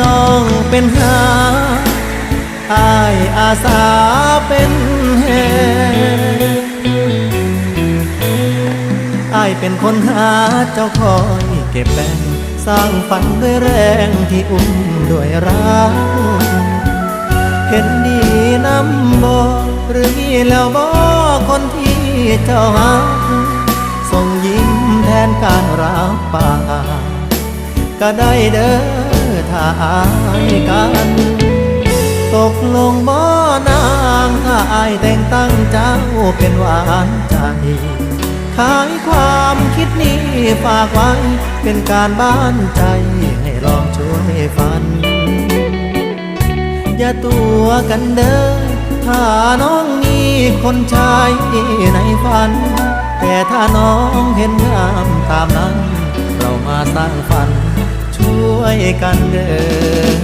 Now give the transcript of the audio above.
น้องเป็นหาอ้ายอาสาเป็นแห่อ้ายเป็นคนหาเจ้าคอยเก็บแบ่งสร้างฝันด้วยแรงที่อุ้มด้วยรักเห็นดีน้ำบ่หรือมีแล้วบ่คนที่เจ้าหาส่งยิ้มแทนการรับปากก็ได้เด้อถ้าอายกันตกลงบ่นางถ้าอายแต่งตั้งเจ้าเป็นหวานใจขายความคิดนี้ฝากไว้เป็นการบ้านใจให้ลองช่วยฝันอย่าตัวกันเด้อถ้าน้องมีคนชายในฝันแต่ถ้าน้องเห็นงามตามนั้นเรามาสร้างฝันช่วยกันเด้อ